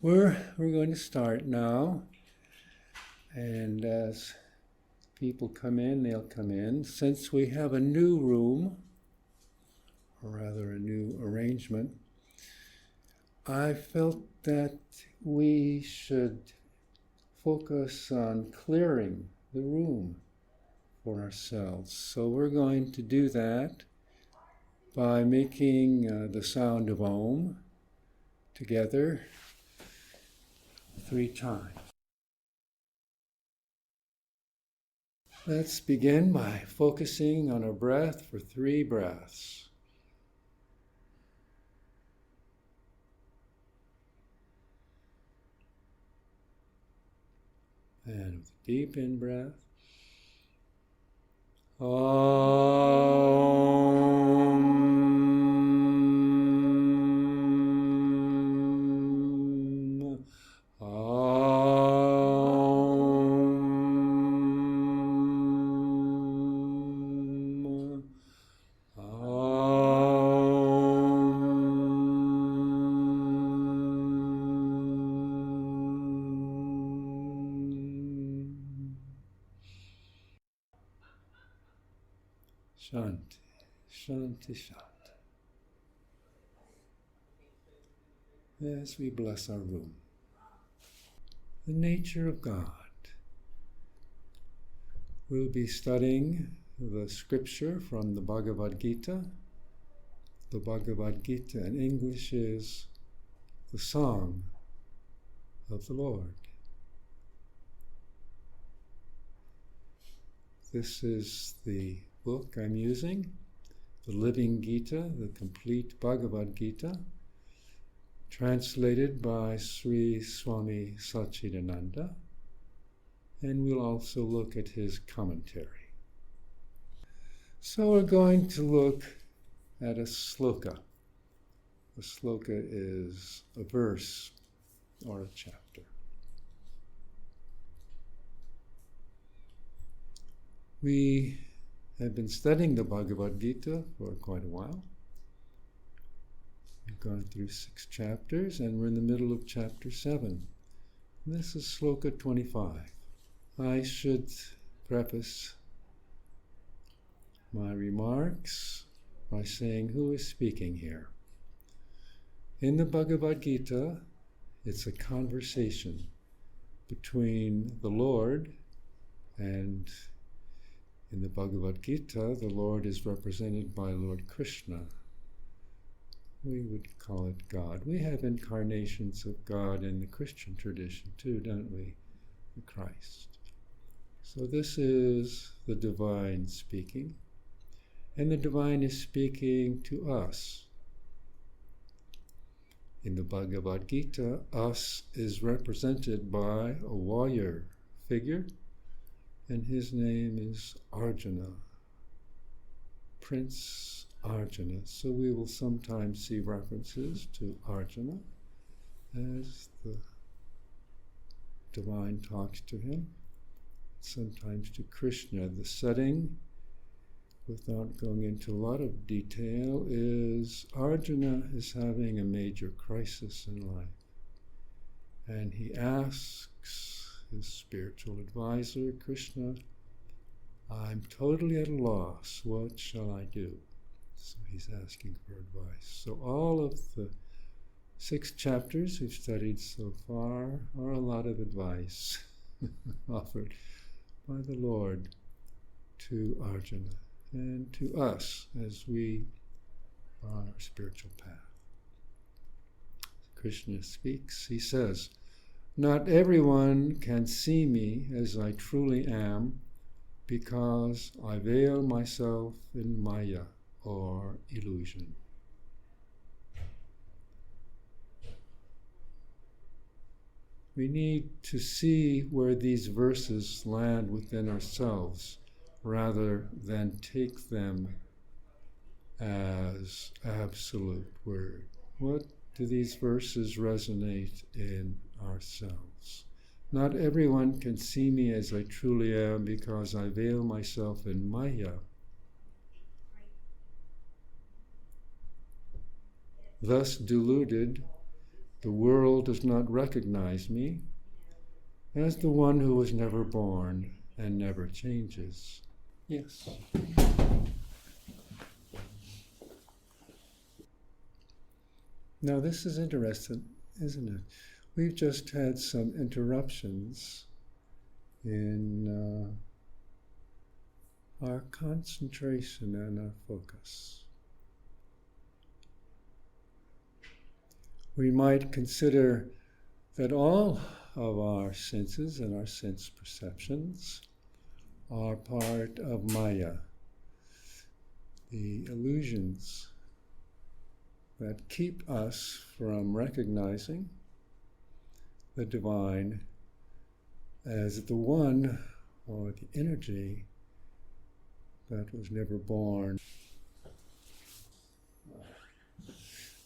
We're going to start now, and as people come in, they'll come in. Since we have a new room, or rather a new arrangement, I felt that we should focus on clearing the room for ourselves. So we're going to do that by making the sound of Om together 3 times. Let's begin by focusing on our breath for 3 breaths. And with a deep in-breath. Shanti, Shanti, Shanti. As we bless our room. The nature of God. We'll be studying the scripture from the Bhagavad Gita. The Bhagavad Gita in English is the song of the Lord. This is the book I'm using, the Living Gita, the complete Bhagavad Gita, translated by Swami Satchidananda, and we'll also look at his commentary. So we're going to look at a sloka. A sloka is a verse or a chapter. We have been studying the Bhagavad Gita for quite a while. We've gone through 6 chapters, and we're in the middle of chapter 7. And this is Sloka 25. I should preface my remarks by saying who is speaking here. In the Bhagavad Gita, it's a conversation between the Lord, and in the Bhagavad Gita, the Lord is represented by Lord Krishna. We would call it God. We have incarnations of God in the Christian tradition too, don't we? The Christ. So this is the divine speaking, and the divine is speaking to us. In the Bhagavad Gita, us is represented by a warrior figure, and his name is Arjuna, Prince Arjuna. So we will sometimes see references to Arjuna as the divine talks to him, sometimes to Krishna. The setting, without going into a lot of detail, is Arjuna is having a major crisis in life, and he asks his spiritual advisor, Krishna, I'm totally at a loss. What shall I do? So he's asking for advice. So all of the 6 chapters we've studied so far are a lot of advice offered by the Lord to Arjuna and to us as we are on our spiritual path. Krishna speaks, he says, not everyone can see me as I truly am because I veil myself in Maya, or illusion. We need to see where these verses land within ourselves rather than take them as absolute word. What do these verses resonate in ourselves? Not everyone can see me as I truly am because I veil myself in Maya. Thus deluded, the world does not recognize me as the one who was never born and never changes. Yes. Now this is interesting, isn't it? We've just had some interruptions in our concentration and our focus. We might consider that all of our senses and our sense perceptions are part of Maya, the illusions that keep us from recognizing the divine as the one or the energy that was never born.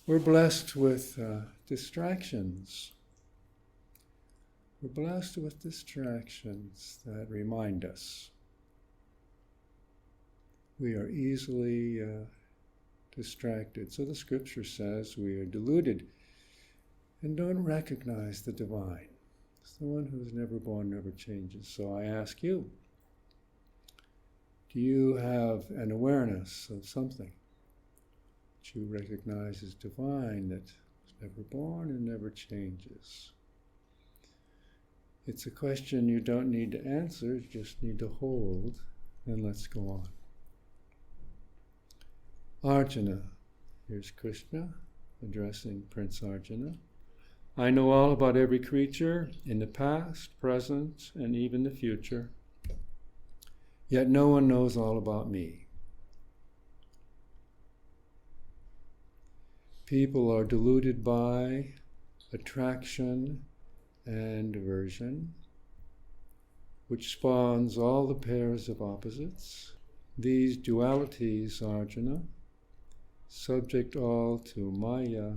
We're blessed with distractions. We're blessed with distractions that remind us. We are easily distracted. So the scripture says we are deluded and don't recognize the divine. It's the one who is never born, never changes. So I ask you, do you have an awareness of something that you recognize as divine, that is never born and never changes? It's a question you don't need to answer, you just need to hold, and let's go on. Arjuna, here's Krishna addressing Prince Arjuna. I know all about every creature in the past, present, and even the future. Yet no one knows all about me. People are deluded by attraction and aversion, which spawns all the pairs of opposites. These dualities, Arjuna, subject all to Maya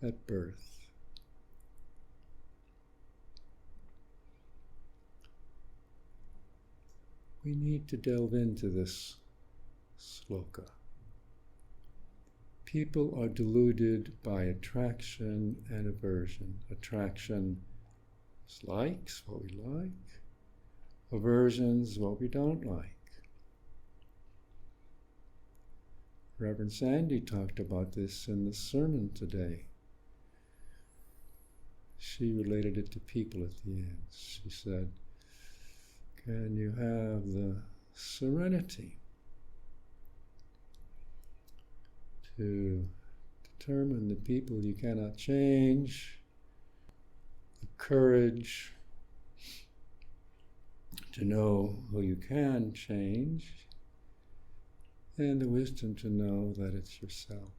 at birth. We need to delve into this sloka. People are deluded by attraction and aversion. Attraction is likes, what we like. Aversions, what we don't like. Reverend Sandy talked about this in the sermon today. She related it to people at the end. She said, can you have the serenity to determine the people you cannot change, the courage to know who you can change, and the wisdom to know that it's yourself.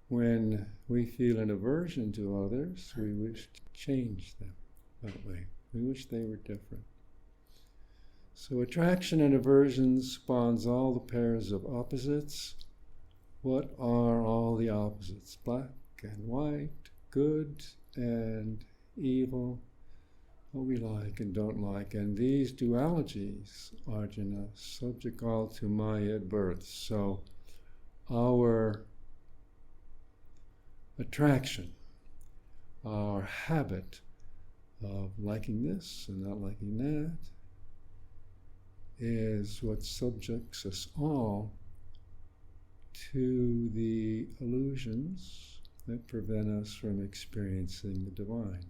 When we feel an aversion to others, we wish to change them that way. We wish they were different. So attraction and aversion spawns all the pairs of opposites. What are all the opposites? Black and white, good and evil, what we like and don't like. And these dualities, Arjuna, subject all to Maya at birth. So our attraction, our habit of liking this and not liking that, is what subjects us all to the illusions that prevent us from experiencing the divine.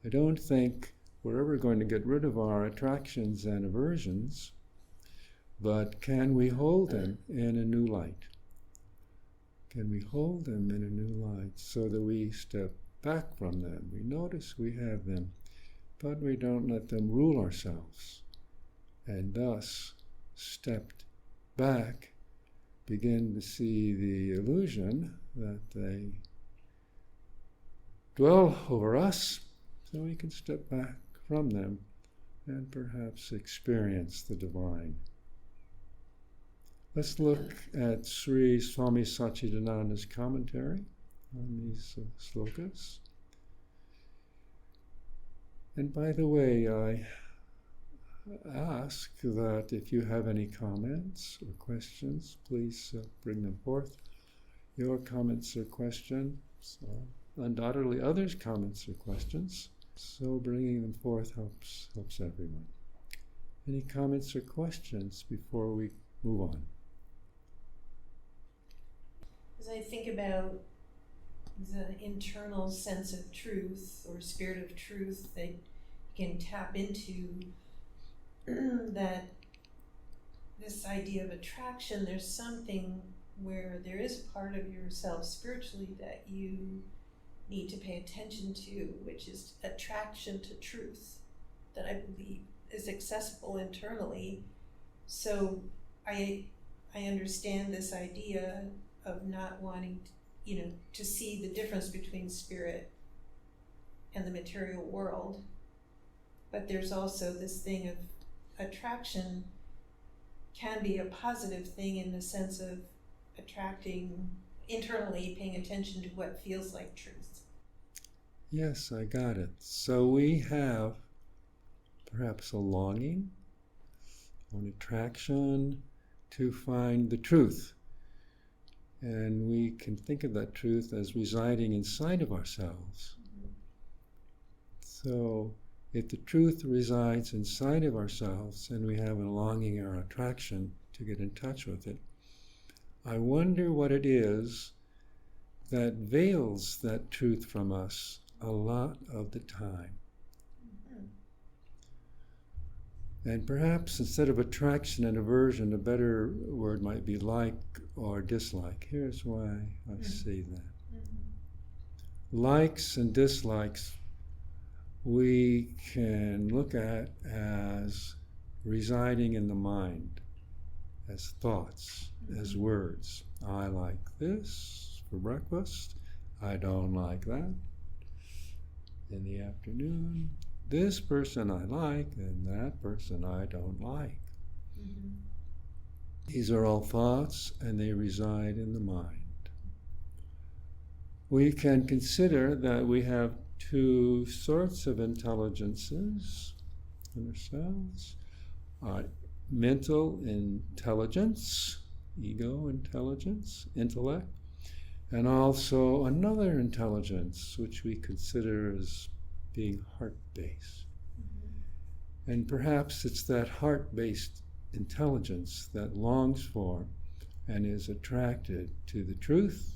I don't think we're ever going to get rid of our attractions and aversions, but can we hold them in a new light? Can we hold them in a new light so that we step back from them? We notice we have them, but we don't let them rule ourselves, and thus, stepped back, begin to see the illusion that they dwell over us, so we can step back from them and perhaps experience the divine. Let's look at Sri Swami Satchidananda's commentary on these slokas. And by the way, ask that if you have any comments or questions, please bring them forth. Your comments or questions, undoubtedly others' comments or questions. So bringing them forth helps everyone. Any comments or questions before we move on? As I think about the internal sense of truth or spirit of truth that you can tap into, that this idea of attraction, there's something where there is a part of yourself spiritually that you need to pay attention to, which is attraction to truth, that I believe is accessible internally. So I understand this idea of not wanting to see the difference between spirit and the material world. But there's also this thing of attraction can be a positive thing in the sense of attracting internally, paying attention to what feels like truth. Yes, I got it. So we have perhaps a longing, an attraction to find the truth. And we can think of that truth as residing inside of ourselves. Mm-hmm. So if the truth resides inside of ourselves and we have a longing or attraction to get in touch with it, I wonder what it is that veils that truth from us a lot of the time. And perhaps instead of attraction and aversion, a better word might be like or dislike. Here's why I say that. Mm-hmm. Likes and dislikes we can look at as residing in the mind, as thoughts, as words. I like this for breakfast. I don't like that. In the afternoon, this person I like and that person I don't like. Mm-hmm. These are all thoughts and they reside in the mind. We can consider that we have two sorts of intelligences in ourselves. Mental intelligence, ego intelligence, intellect, and also another intelligence which we consider as being heart-based. Mm-hmm. And perhaps it's that heart-based intelligence that longs for and is attracted to the truth.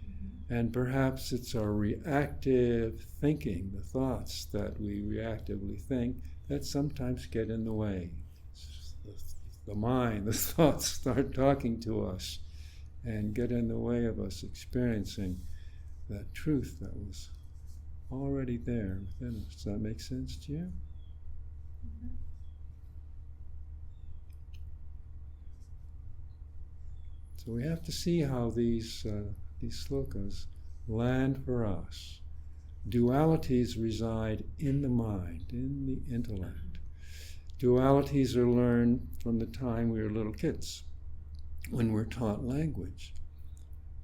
Mm-hmm. And perhaps it's our reactive thinking, the thoughts that we reactively think, that sometimes get in the way. The mind, the thoughts start talking to us and get in the way of us experiencing that truth that was already there within us. Does that make sense to you? Mm-hmm. So we have to see how these slokas land for us. Dualities reside in the mind, in the intellect. Dualities are learned from the time we were little kids. When we're taught language,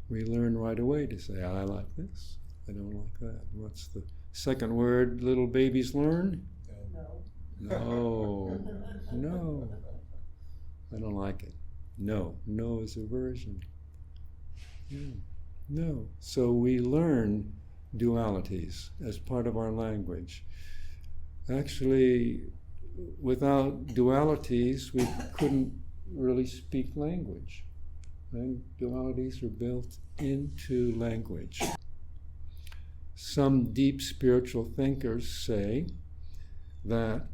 we learn right away to say, I like this, I don't like that. What's the second word little babies learn? No. No. I don't like it. No. No is aversion. Yeah. No. So we learn dualities as part of our language. Actually, without dualities, we couldn't really speak language. And dualities are built into language. Some deep spiritual thinkers say that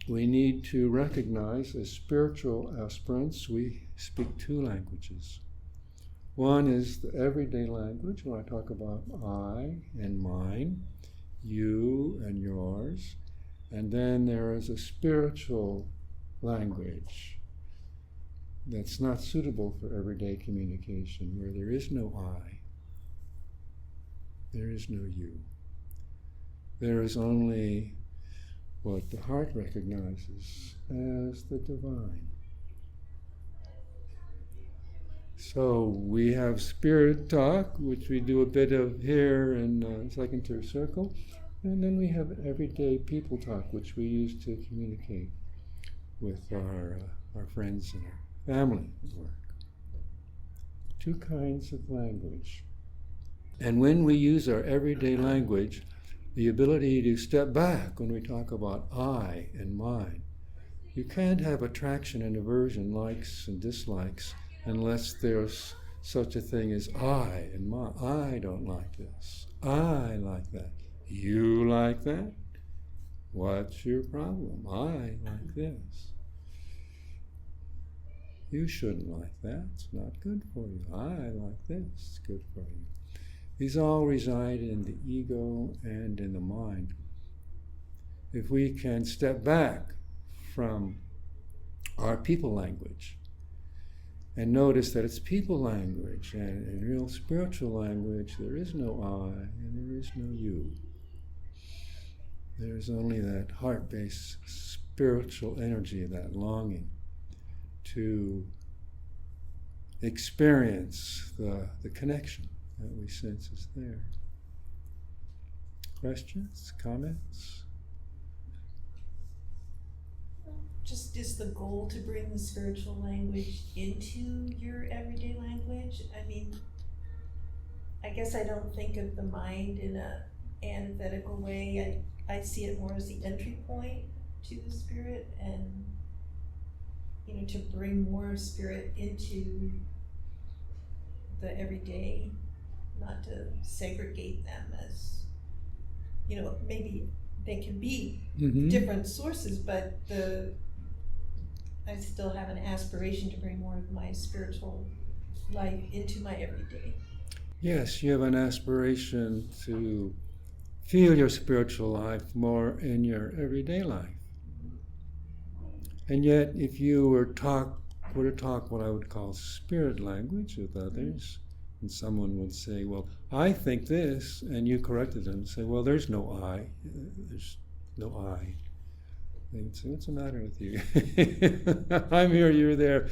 we need to recognize as spiritual aspirants, we speak two languages. One is the everyday language, when I talk about I and mine, you and yours. And then there is a spiritual language that's not suitable for everyday communication, where there is no I, there is no you. There is only what the heart recognizes as the divine. So we have spirit talk, which we do a bit of here in second tier circle. And then we have everyday people talk, which we use to communicate with our friends and our family at work. Two kinds of language. And when we use our everyday language, the ability to step back when we talk about I and mine. You can't have attraction and aversion, likes and dislikes, unless there's such a thing as I and mine. I don't like this. I like that. You like that? What's your problem? I like this. You shouldn't like that. It's not good for you. I like this. It's good for you. These all reside in the ego and in the mind. If we can step back from our people language and notice that it's people language, and in real spiritual language there is no I and there is no you. There's only that heart-based spiritual energy, that longing to experience the connection that we sense is there. Questions? Comments? Just is the goal to bring the spiritual language into your everyday language? I mean, I guess I don't think of the mind in a antithetical way. I see it more as the entry point to the spirit, and to bring more spirit into the everyday, not to segregate them as, maybe they can be different sources, but I still have an aspiration to bring more of my spiritual life into my everyday. Yes, you have an aspiration to feel your spiritual life more in your everyday life. And yet, if you were to talk what I would call spirit language with others, and someone would say, well, I think this, and you corrected them and say, well, there's no I. There's no I. They would say, what's the matter with you? I'm here, you're there.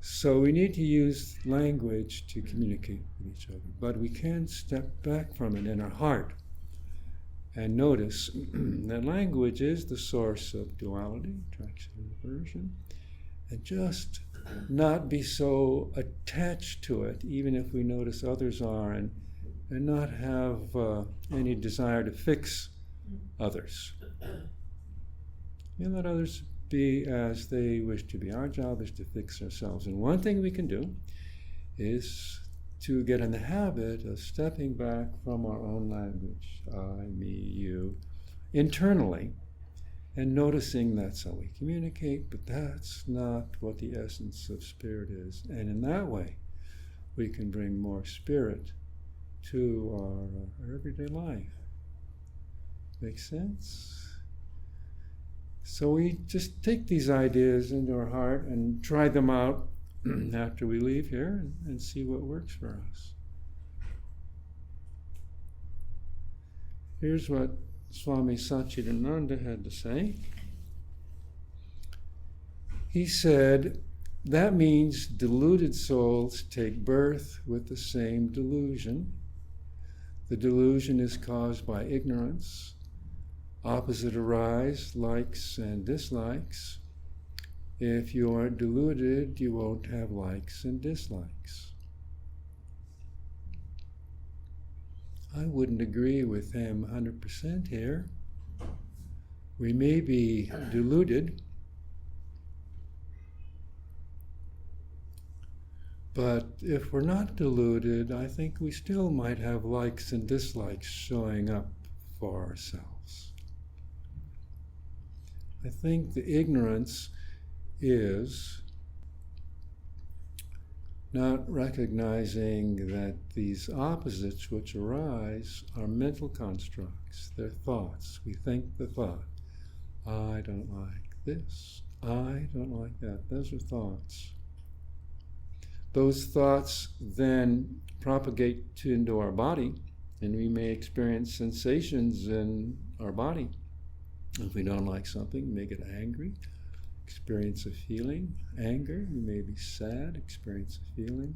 So we need to use language to communicate with each other. But we can step back from it in our heart and notice that language is the source of duality, attraction and aversion, and just not be so attached to it, even if we notice others are, and not have any desire to fix others. And let others be as they wish to be. Our job is to fix ourselves. And one thing we can do is to get in the habit of stepping back from our own language, I, me, you, internally, and noticing that's how we communicate, but that's not what the essence of spirit is. And in that way, we can bring more spirit to our everyday life. Make sense? So we just take these ideas into our heart and try them out after we leave here and see what works for us. Here's what Swami Satchidananda had to say. He said, that means deluded souls take birth with the same delusion. The delusion is caused by ignorance. Opposite arise, likes and dislikes. If you are deluded, you won't have likes and dislikes. I wouldn't agree with him 100% here. We may be deluded, but if we're not deluded, I think we still might have likes and dislikes showing up for ourselves. I think the ignorance is not recognizing that these opposites which arise are mental constructs. They're thoughts. We think the thought, I don't like this, I don't like that. Those are thoughts. Those thoughts then propagate into our body, and we may experience sensations in our body. If we don't like something, we may get angry, experience a feeling, anger. We may be sad, experience a feeling.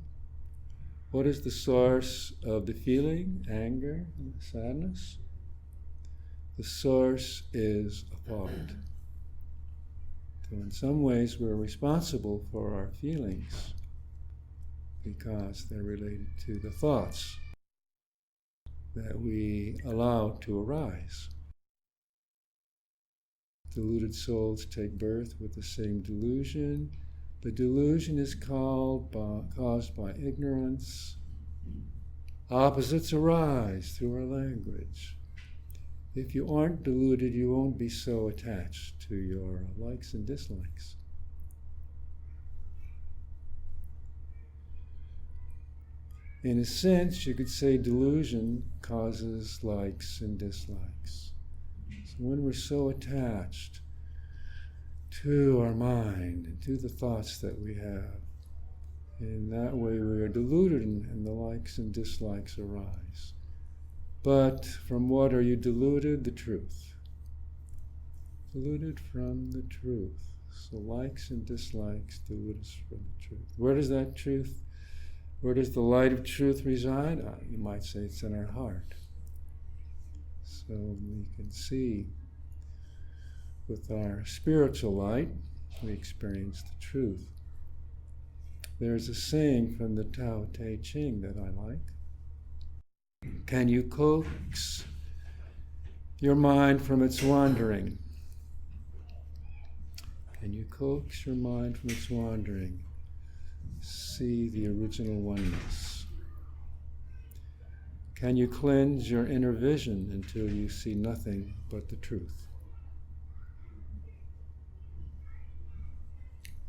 What is the source of the feeling, anger, and sadness? The source is a thought. So in some ways we're responsible for our feelings because they're related to the thoughts that we allow to arise. Deluded souls take birth with the same delusion. The delusion is caused by ignorance. Opposites arise through our language. If you aren't deluded, you won't be so attached to your likes and dislikes. In a sense, you could say delusion causes likes and dislikes. So when we're so attached to our mind and to the thoughts that we have, in that way we are deluded and the likes and dislikes arise. But from what are you deluded? The truth. Deluded from the truth. So likes and dislikes delude us from the truth. Where does that truth, where does the light of truth reside? You might say it's in our heart. So we can see with our spiritual light, we experience the truth. There's a saying from the Tao Te Ching that I like. Can you coax your mind from its wandering? Can you coax your mind from its wandering? See the original oneness. Can you cleanse your inner vision until you see nothing but the truth?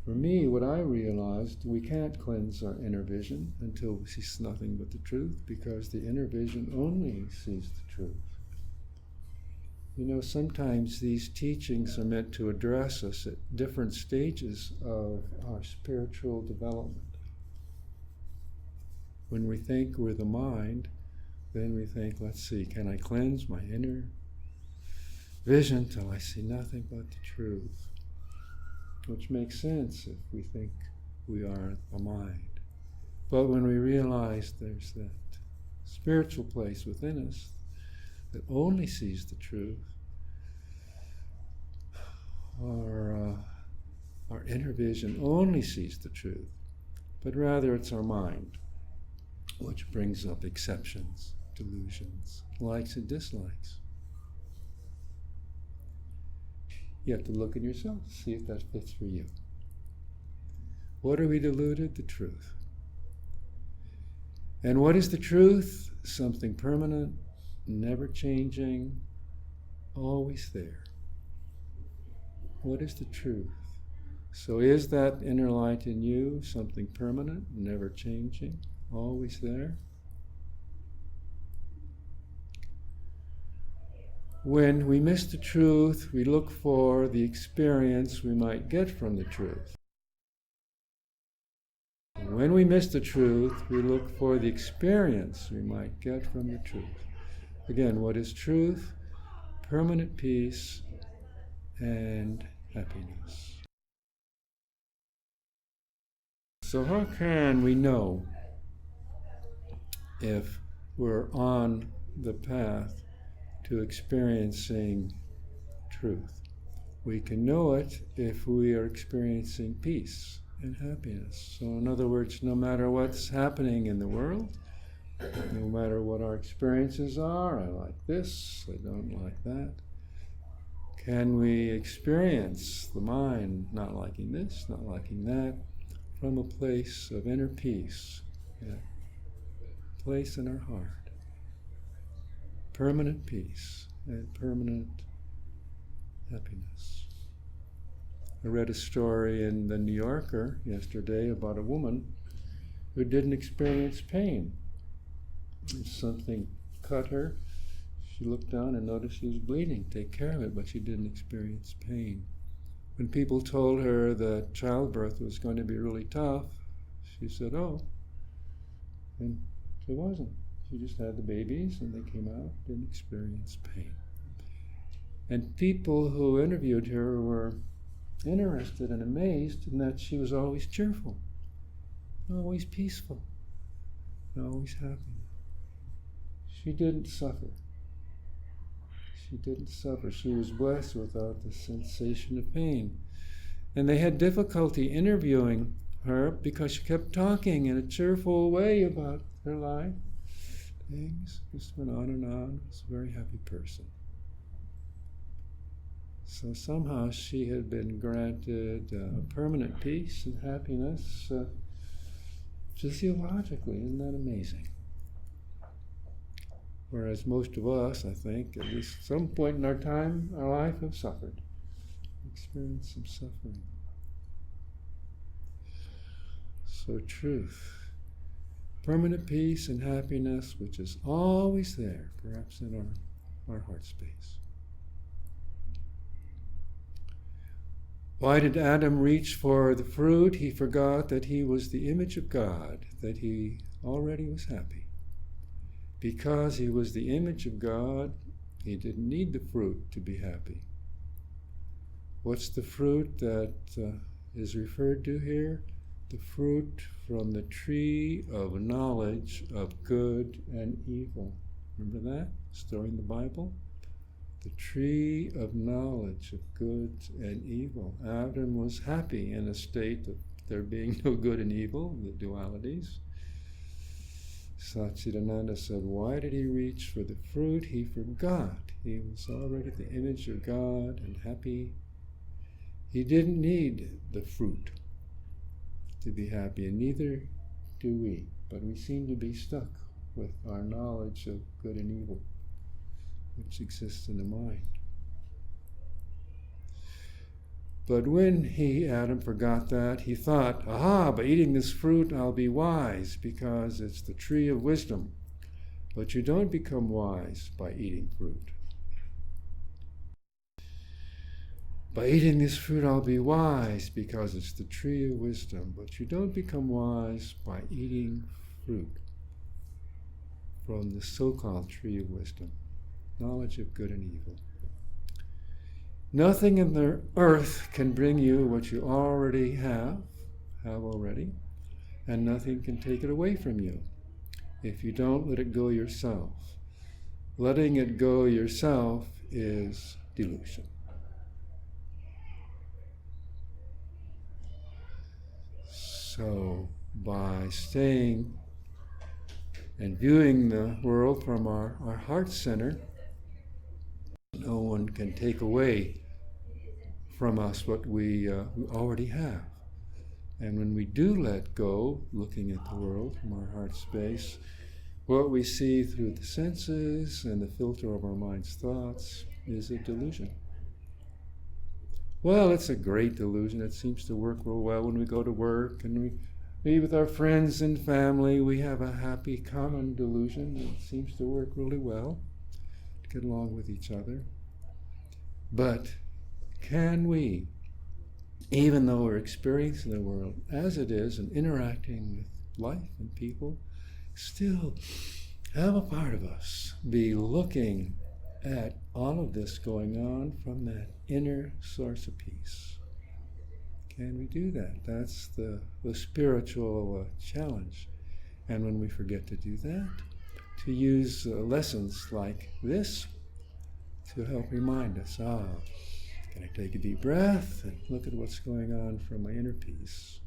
For me, what I realized, we can't cleanse our inner vision until we see nothing but the truth, because the inner vision only sees the truth. You know, sometimes these teachings are meant to address us at different stages of our spiritual development. When we think we're the mind, then we think, let's see, can I cleanse my inner vision till I see nothing but the truth? Which makes sense if we think we are the mind. But when we realize there's that spiritual place within us that only sees the truth, our inner vision only sees the truth, but rather it's our mind which brings up exceptions, delusions, likes and dislikes. You have to look at yourself to see if that fits for you. What are we deluded? The truth. And what is the truth? Something permanent, never changing, always there. What is the truth? So is that inner light in you something permanent, never changing, always there? When we miss the truth, we look for the experience we might get from the truth. And when we miss the truth, we look for the experience we might get from the truth. Again, what is truth? Permanent peace and happiness. So how can we know if we're on the path to experiencing truth? We can know it if we are experiencing peace and happiness. So in other words, no matter what's happening in the world, no matter what our experiences are, I like this, I don't like that, can we experience the mind not liking this, not liking that, from a place of inner peace, place in our heart. Permanent peace and permanent happiness. I read a story in the New Yorker yesterday about a woman who didn't experience pain. Something cut her. She looked down and noticed she was bleeding. Take care of it, but she didn't experience pain. When people told her that childbirth was going to be really tough, she said, oh, and it wasn't. She just had the babies and they came out, didn't experience pain. And people who interviewed her were interested and amazed in that she was always cheerful, always peaceful, always happy. She didn't suffer. She didn't suffer. She was blessed without the sensation of pain. And they had difficulty interviewing her because she kept talking in a cheerful way about her life. Things just went on and on. She was a very happy person. So somehow she had been granted permanent peace and happiness physiologically. Isn't that amazing? Whereas most of us, I think, at least some point in our life, have suffered, experienced some suffering. So truth, permanent peace and happiness, which is always there, perhaps in our heart space. Why did Adam reach for the fruit? He forgot that he was the image of God, that he already was happy. Because he was the image of God, he didn't need the fruit to be happy. What's the fruit that is referred to here? The fruit from the tree of knowledge of good and evil. Remember that story in the Bible? The tree of knowledge of good and evil. Adam was happy in a state of there being no good and evil, the dualities. Satchidananda said, why did he reach for the fruit? He forgot. He was already the image of God and happy. He didn't need the fruit to be happy, and neither do we. But we seem to be stuck with our knowledge of good and evil, which exists in the mind. But when Adam, forgot that, he thought, aha, by eating this fruit I'll be wise because it's the tree of wisdom. But you don't become wise by eating fruit. By eating this fruit I'll be wise because it's the tree of wisdom. But you don't become wise by eating fruit from the so-called tree of wisdom, knowledge of good and evil. Nothing in the earth can bring you what you already have already, and nothing can take it away from you if you don't let it go yourself. Letting it go yourself is delusion. So by staying and viewing the world from our heart center, no one can take away from us what we already have. And when we do let go, looking at the world from our heart space, what we see through the senses and the filter of our mind's thoughts is a delusion. Well, it's a great delusion. It seems to work real well when we go to work and we be with our friends and family. We have a happy common delusion. It seems to work really well to get along with each other. But can we, even though we're experiencing the world as it is and interacting with life and people, still have a part of us be looking at all of this going on from that inner source of peace? Can we do that? That's the spiritual challenge. And when we forget to do that, to use lessons like this to help remind us, can I take a deep breath and look at what's going on from my inner peace?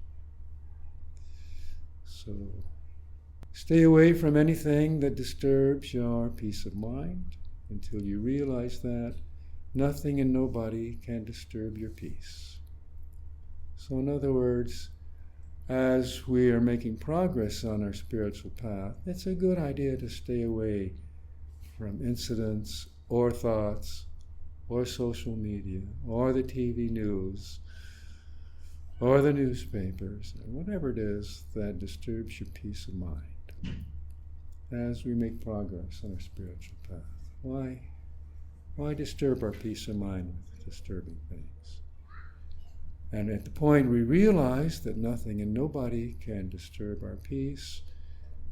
So stay away from anything that disturbs your peace of mind until you realize that nothing and nobody can disturb your peace. So in other words, as we are making progress on our spiritual path, it's a good idea to stay away from incidents or thoughts or social media or the TV news or the newspapers, or whatever it is that disturbs your peace of mind as we make progress on our spiritual path. Why disturb our peace of mind with disturbing things? And at the point we realize that nothing and nobody can disturb our peace,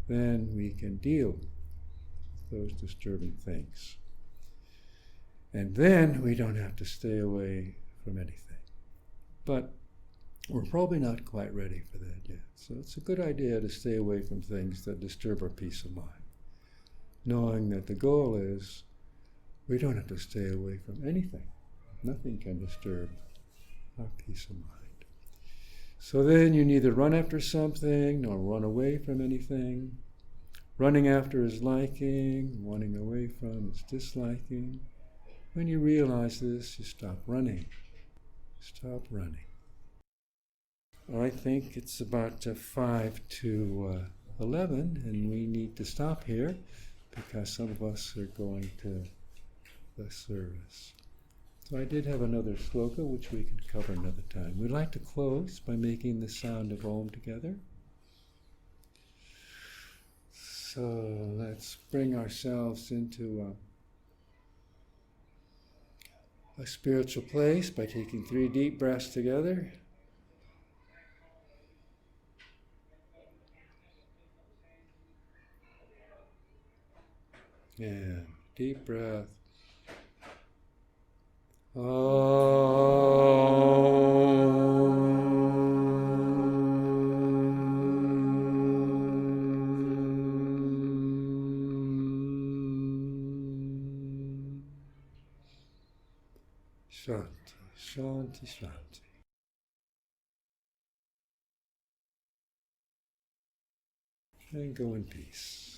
then we can deal with those disturbing things. And then we don't have to stay away from anything. But we're probably not quite ready for that yet. So it's a good idea to stay away from things that disturb our peace of mind, knowing that the goal is We don't have to stay away from anything. Nothing can disturb our peace of mind. So then you neither run after something nor run away from anything. Running after is liking, running away from is disliking. When you realize this, you stop running. Stop running. I think it's about 5 to 11, and we need to stop here because some of us are going to the service. So I did have another sloka which we can cover another time. We'd like to close by making the sound of Om together. So let's bring ourselves into a spiritual place by taking 3 deep breaths together. And deep breath. Shanti, Shanti, Shanti. And go in peace.